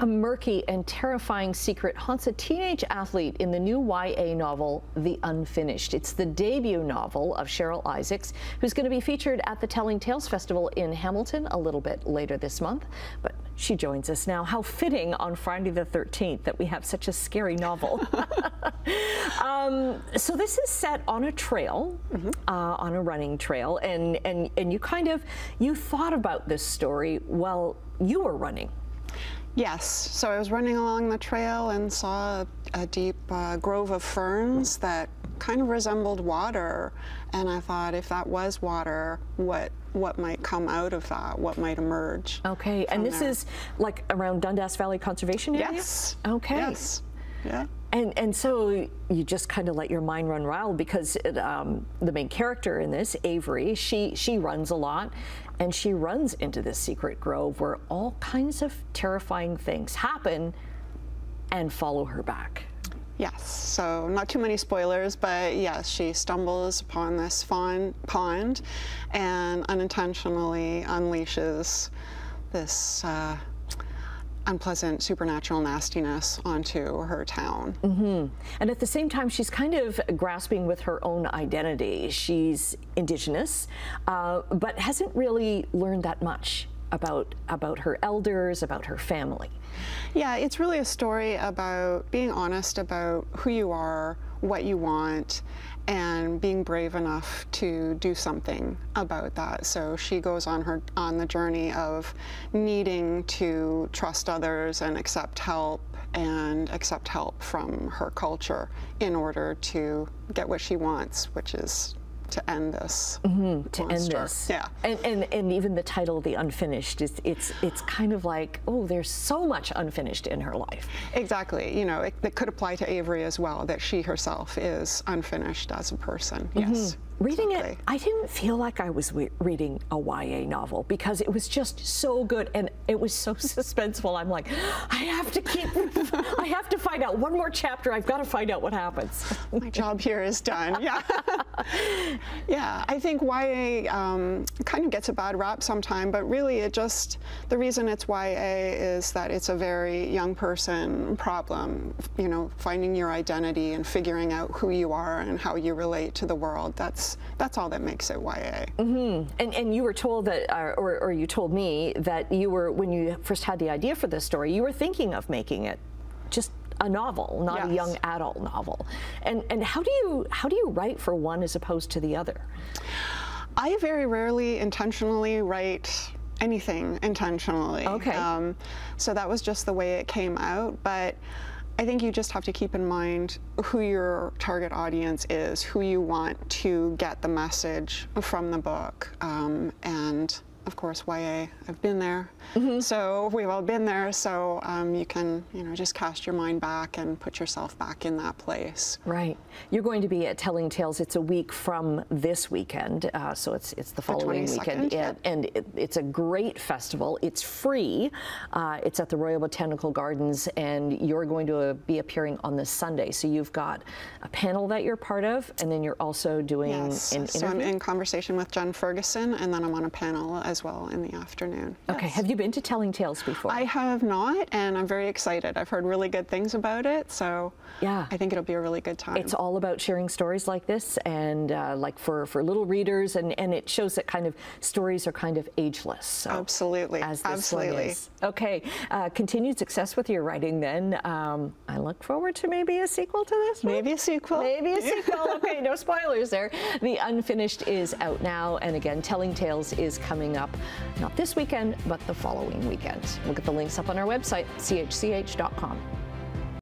A murky and terrifying secret haunts a teenage athlete in the new YA novel, The Unfinished. It's the debut novel of Cheryl Isaacs, who's going to be featured at the Telling Tales Festival in Hamilton a little bit later this month. But she joins us now. How fitting on Friday the 13th that we have such a scary novel. So this is set on a trail, on a running trail, and you thought about this story while you were running. Yes, so I was running along the trail and saw a deep grove of ferns that kind of resembled water, and I thought, if that was water, what might come out of that? What might emerge? Okay, and this is like around Dundas Valley Conservation Area? Yes. Okay. Yes. Yeah. And so you just kind of let your mind run wild, because the main character in this, Avery, she runs a lot, and she runs into this secret grove where all kinds of terrifying things happen and follow her back. Yes, so not too many spoilers, but yes, she stumbles upon this pond and unintentionally unleashes this unpleasant supernatural nastiness onto her town. And at the same time, she's kind of grasping with her own identity. She's Indigenous, but hasn't really learned that much about her elders, about her family. Yeah, it's really a story about being honest about who you are, what you want, and being brave enough to do something about that. So she goes on the journey of needing to trust others and accept help from her culture in order to get what she wants, which is to end this to end monster. this. Yeah. And even the title, The Unfinished, it's kind of like, oh, there's so much unfinished in her life. Exactly. You know, it could apply to Avery as well, that she herself is unfinished as a person. Yes. Reading exactly. it, I didn't feel like I was reading a YA novel, because it was just so good and it was so suspenseful. I'm like, I have to find out one more chapter. I've got to find out what happens. My job here is done. Yeah. Yeah, I think YA kind of gets a bad rap sometime, but really the reason it's YA is that it's a very young person problem, you know, finding your identity and figuring out who you are and how you relate to the world. That's all that makes it YA. And you were told that, or you told me that you were, when you first had the idea for this story, you were thinking of making it just a novel, not a young adult novel. And how do you write for one as opposed to the other? I very rarely intentionally write anything intentionally. Okay. So that was just the way it came out, but I think you just have to keep in mind who your target audience is, who you want to get the message from the book, and of course YA, I've been there, so we've all been there, so you can, you know, just cast your mind back and put yourself back in that place. Right. You're going to be at Telling Tales. It's a week from this weekend, so it's the following weekend, and it's a great festival. It's free. It's at the Royal Botanical Gardens, and you're going to be appearing on this Sunday. So you've got a panel that you're part of, and then you're also doing an interview. So I'm in conversation with Jen Ferguson, and then I'm on a panel as well in the afternoon. Okay. Have you been to Telling Tales before? I have not, and I'm very excited. I've heard really good things about it, so yeah, I think it'll be a really good time. It's all about sharing stories like this, and like for little readers, and it shows that kind of stories are kind of ageless. So, absolutely. As this one is. Okay. Continued success with your writing then. I look forward to maybe a sequel to this one. Maybe a sequel. Maybe a sequel. Okay, no spoilers there. The Unfinished is out now, and again, Telling Tales is coming up, not this weekend, but the following weekend. We'll get the links up on our website, chch.com.